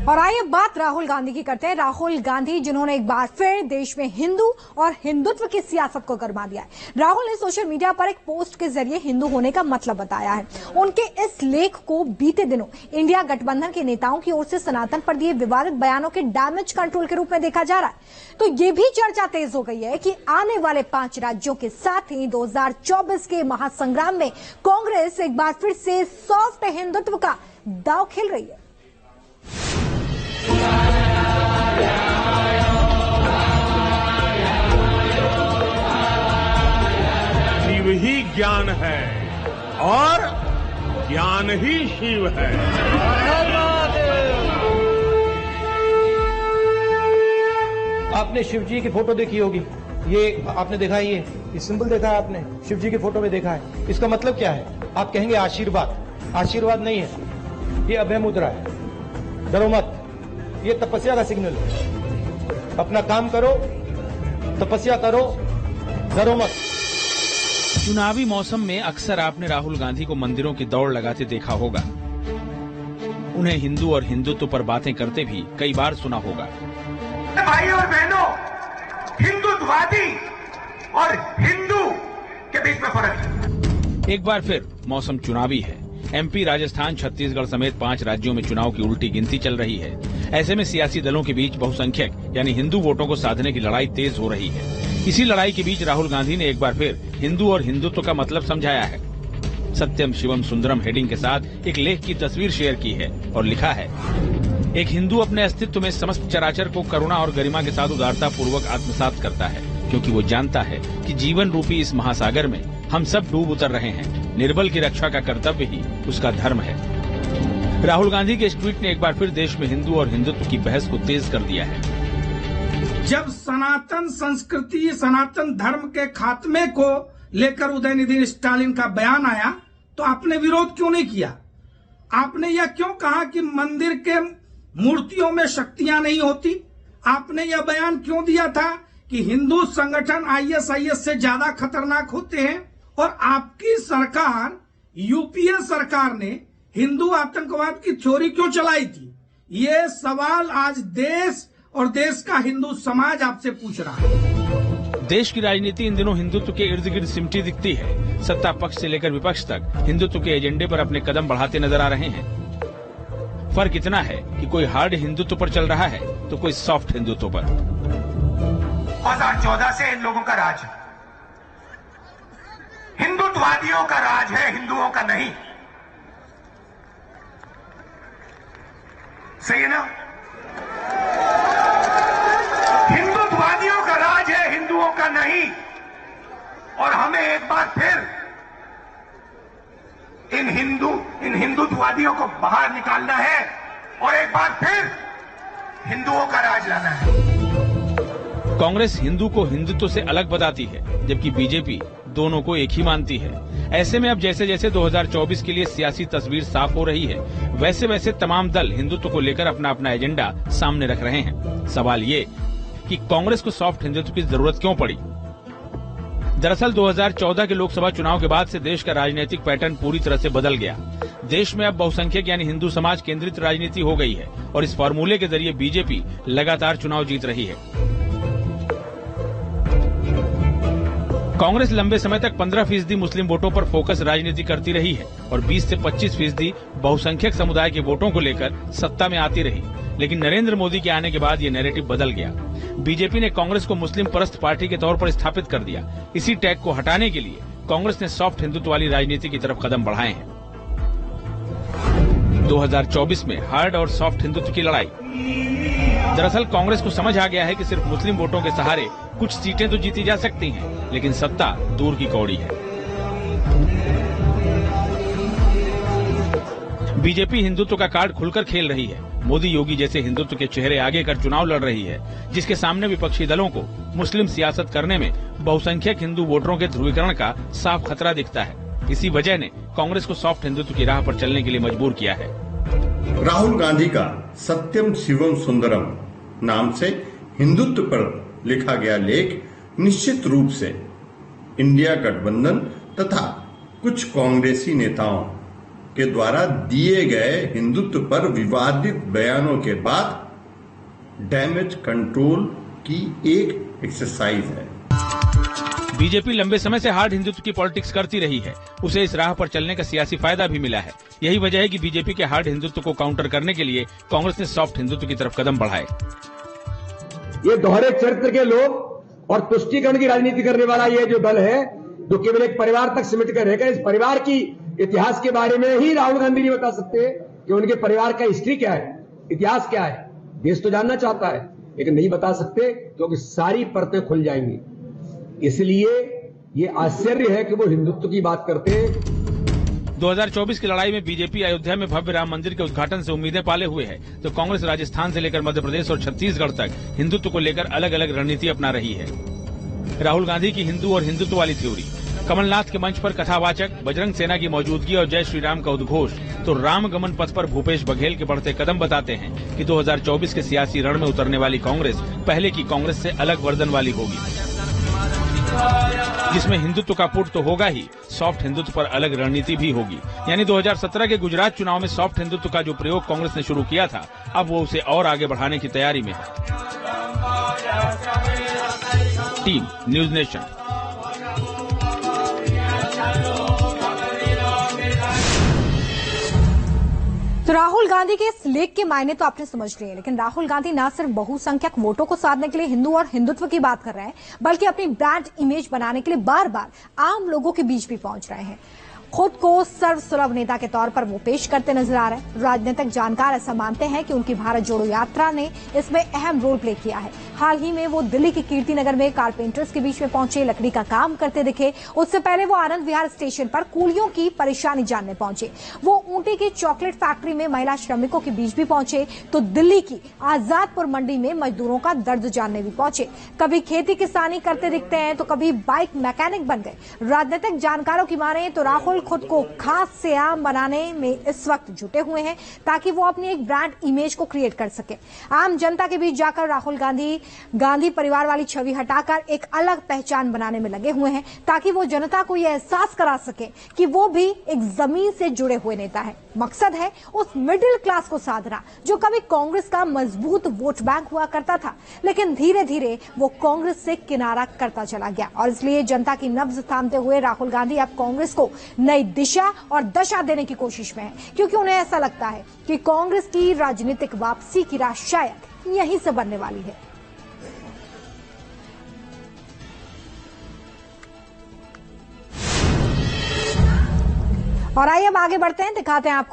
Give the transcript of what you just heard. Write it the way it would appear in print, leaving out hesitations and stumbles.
और आइए बात राहुल गांधी की करते हैं। राहुल गांधी जिन्होंने एक बार फिर देश में हिंदू और हिंदुत्व की सियासत को गरमा दिया है। राहुल ने सोशल मीडिया पर एक पोस्ट के जरिए हिंदू होने का मतलब बताया है। उनके इस लेख को बीते दिनों इंडिया गठबंधन के नेताओं की ओर से सनातन पर दिए विवादित बयानों के डैमेज कंट्रोल के रूप में देखा जा रहा है। तो ये भी चर्चा तेज हो गई है कि आने वाले 5 राज्यों के साथ ही 2024 के महासंग्राम में कांग्रेस एक बार फिर से सॉफ्ट हिंदुत्व का दांव खेल रही है। शिव ही ज्ञान है और ज्ञान ही शिव है। आपने शिव जी की फोटो देखी होगी, ये आपने देखा ही है, ये सिंबल देखा है आपने, शिव जी की फोटो में देखा है। इसका मतलब क्या है? आप कहेंगे आशीर्वाद। आशीर्वाद नहीं है, ये अभय मुद्रा है। डरो मत, ये तपस्या का सिग्नल है। अपना काम करो, तपस्या करो, डरो मत। चुनावी मौसम में अक्सर आपने राहुल गांधी को मंदिरों की दौड़ लगाते देखा होगा। उन्हें हिंदू और हिंदुत्व पर बातें करते भी कई बार सुना होगा। भाई और बहनों, हिंदुत्ववादी और हिंदू के बीच में फर्क है। एक बार फिर मौसम चुनावी है। एमपी, राजस्थान, छत्तीसगढ़ समेत 5 राज्यों में चुनाव की उल्टी गिनती चल रही है। ऐसे में सियासी दलों के बीच बहुसंख्यक यानी हिंदू वोटों को साधने की लड़ाई तेज हो रही है। इसी लड़ाई के बीच राहुल गांधी ने एक बार फिर हिंदू और हिंदुत्व का मतलब समझाया है। सत्यम शिवम सुंदरम हेडिंग के साथ एक लेख की तस्वीर शेयर की है और लिखा है, एक हिंदू अपने अस्तित्व में समस्त चराचर को करुणा और गरिमा के साथ उदारता पूर्वक आत्मसात करता है, क्योंकि वो जानता है कि जीवन रूपी इस महासागर में हम सब डूब उतर रहे हैं। निर्बल की रक्षा का कर्तव्य ही उसका धर्म है। राहुल गांधी के इस ट्वीट ने एक बार फिर देश में हिंदू और हिंदुत्व की बहस को तेज कर दिया है। जब सनातन संस्कृति, सनातन धर्म के खात्मे को लेकर उदयनिधि स्टालिन का बयान आया तो आपने विरोध क्यों नहीं किया? आपने यह क्यों कहा कि मंदिर के मूर्तियों में शक्तियां नहीं होती? आपने यह बयान क्यों दिया था कि हिंदू संगठन आईएसआईएस से ज्यादा खतरनाक होते हैं? और आपकी सरकार, यूपीए सरकार ने हिंदू आतंकवाद की थ्योरी क्यों चलाई थी? ये सवाल आज देश और देश का हिंदू समाज आपसे पूछ रहा है। देश की राजनीति इन दिनों हिंदुत्व के इर्द गिर्द सिमटी दिखती है। सत्ता पक्ष से लेकर विपक्ष तक हिंदुत्व के एजेंडे पर अपने कदम बढ़ाते नजर आ रहे हैं। फर्क इतना है कि कोई हार्ड हिंदुत्व पर चल रहा है तो कोई सॉफ्ट हिंदुत्व पर। 2014 से इन लोगों का राज है, हिंदुत्ववादियों का राज है, हिंदुओं का नहीं। सही है ना? हिंदुत्ववादियों का राज है, हिंदुओं का नहीं। और हमें एक बार फिर इन हिंदुत्ववादियों को बाहर निकालना है और एक बार फिर हिंदुओं का राज लाना है। कांग्रेस हिंदू को हिंदुत्व से अलग बताती है, जबकि बीजेपी दोनों को एक ही मानती है। ऐसे में अब जैसे जैसे 2024 के लिए सियासी तस्वीर साफ हो रही है, वैसे वैसे तमाम दल हिंदुत्व को लेकर अपना अपना एजेंडा सामने रख रहे हैं। सवाल ये कि कांग्रेस को सॉफ्ट हिंदुत्व की जरूरत क्यों पड़ी? दरअसल 2014 के लोकसभा चुनाव के बाद से देश का राजनीतिक पैटर्न पूरी तरह से बदल गया। देश में अब बहुसंख्यक यानी हिंदू समाज केंद्रित राजनीति हो गई है और इस फॉर्मूले के जरिए बीजेपी लगातार चुनाव जीत रही है। कांग्रेस लंबे समय तक 15% मुस्लिम वोटों पर फोकस राजनीति करती रही है और 20 से 25% बहुसंख्यक समुदाय के वोटों को लेकर सत्ता में आती रही। लेकिन नरेंद्र मोदी के आने के बाद ये नैरेटिव बदल गया। बीजेपी ने कांग्रेस को मुस्लिम परस्त पार्टी के तौर पर स्थापित कर दिया। इसी टैग को हटाने के लिए कांग्रेस ने सॉफ्ट हिंदुत्व वाली राजनीति की तरफ कदम बढ़ाए हैं। 2024 में हार्ड और सॉफ्ट हिंदुत्व की लड़ाई। दरअसल कांग्रेस को समझ आ गया है कि सिर्फ मुस्लिम वोटों के सहारे कुछ सीटें तो जीती जा सकती हैं, लेकिन सत्ता दूर की कौड़ी है। बीजेपी हिंदुत्व का कार्ड खुलकर खेल रही है। मोदी योगी जैसे हिंदुत्व के चेहरे आगे कर चुनाव लड़ रही है, जिसके सामने विपक्षी दलों को मुस्लिम सियासत करने में बहुसंख्यक हिंदू वोटरों के ध्रुवीकरण का साफ खतरा दिखता है। इसी वजह ने कांग्रेस को सॉफ्ट हिंदुत्व की राह पर चलने के लिए मजबूर किया है। राहुल गांधी का सत्यम शिवम सुंदरम नाम से हिंदुत्व पर लिखा गया लेख निश्चित रूप से इंडिया गठबंधन तथा कुछ कांग्रेसी नेताओं के द्वारा दिए गए हिंदुत्व पर विवादित बयानों के बाद डैमेज कंट्रोल की एक एक्सरसाइज है। बीजेपी लंबे समय से हार्ड हिंदुत्व की पॉलिटिक्स करती रही है। उसे इस राह पर चलने का सियासी फायदा भी मिला है। यही वजह है कि बीजेपी के हार्ड हिंदुत्व को काउंटर करने के लिए कांग्रेस ने सॉफ्ट हिंदुत्व की तरफ कदम बढ़ाए। ये दोहरे चरित्र के लोग और तुष्टीकरण की राजनीति करने वाला ये जो दल है, जो केवल एक परिवार तक सिमट कर रहेगा, इस परिवार की इतिहास के बारे में ही राहुल गांधी नहीं बता सकते कि उनके परिवार का हिस्ट्री क्या है, इतिहास क्या है। देश तो जानना चाहता है लेकिन नहीं बता सकते क्योंकि सारी परतें खुल जाएंगी। इसलिए ये आश्चर्य है कि वो हिंदुत्व की बात करते हैं। 2024 की लड़ाई में बीजेपी अयोध्या में भव्य राम मंदिर के उद्घाटन से उम्मीदें पाले हुए है, तो कांग्रेस राजस्थान से लेकर मध्य प्रदेश और छत्तीसगढ़ तक हिंदुत्व को लेकर अलग अलग रणनीति अपना रही है। राहुल गांधी की हिंदू और हिंदुत्व वाली थ्योरी, कमलनाथ के मंच पर कथावाचक, बजरंग सेना की मौजूदगी और जय श्री राम का उद्घोष तो राम गमन पथ पर भूपेश बघेल के बढ़ते कदम बताते हैं कि 2024 के सियासी रण में उतरने वाली कांग्रेस पहले की कांग्रेस से अलग वर्जन वाली होगी, जिसमें हिंदुत्व का पुट तो होगा ही, सॉफ्ट हिंदुत्व पर अलग रणनीति भी होगी। यानी 2017 के गुजरात चुनाव में सॉफ्ट हिंदुत्व का जो प्रयोग कांग्रेस ने शुरू किया था, अब वो उसे और आगे बढ़ाने की तैयारी में है। Team news nation. तो राहुल गांधी के इस लेख के मायने तो आपने समझ लिए, लेकिन राहुल गांधी न सिर्फ बहुसंख्यक वोटों को साधने के लिए हिंदू और हिंदुत्व की बात कर रहे हैं, बल्कि अपनी ब्रांड इमेज बनाने के लिए बार बार आम लोगों के बीच भी पहुंच रहे हैं। खुद को सर्वसुलभ नेता के तौर पर वो पेश करते नजर आ रहे हैं। राजनीतिक जानकार ऐसा मानते हैं कि उनकी भारत जोड़ो यात्रा ने इसमें अहम रोल प्ले किया है। हाल ही में वो दिल्ली के कीर्तिनगर में कारपेंटर्स के बीच में पहुंचे, लकड़ी का काम करते दिखे। उससे पहले वो आनंद विहार स्टेशन पर कूलियों की परेशानी जानने पहुंचे। वो ऊटी की चॉकलेट फैक्ट्री में महिला श्रमिकों के बीच भी पहुंचे, तो दिल्ली की आजादपुर मंडी में मजदूरों का दर्द जानने भी पहुंचे। कभी खेती किसानी करते दिखते हैं तो कभी बाइक मैकेनिक बन गए। राजनीतिक जानकारों की माने तो राहुल खुद को खास से आम बनाने में इस वक्त जुटे हुए हैं, ताकि वो अपनी एक ब्रांड इमेज को क्रिएट कर सके। आम जनता के बीच जाकर राहुल गांधी परिवार वाली छवि हटाकर एक अलग पहचान बनाने में लगे हुए हैं, ताकि वो जनता को यह एहसास करा सके कि वो भी एक जमीन से जुड़े हुए नेता है। मकसद है उस मिडिल क्लास को साधना जो कभी कांग्रेस का मजबूत वोट बैंक हुआ करता था, लेकिन धीरे धीरे वो कांग्रेस से किनारा करता चला गया। और इसलिए जनता की नब्ज थामते हुए राहुल गांधी अब कांग्रेस को नई दिशा और दशा देने की कोशिश में है, क्योंकि उन्हें ऐसा लगता है कि कांग्रेस की राजनीतिक वापसी की राह शायद यहीं से बनने वाली है। और आइए अब आगे बढ़ते हैं, दिखाते हैं आपको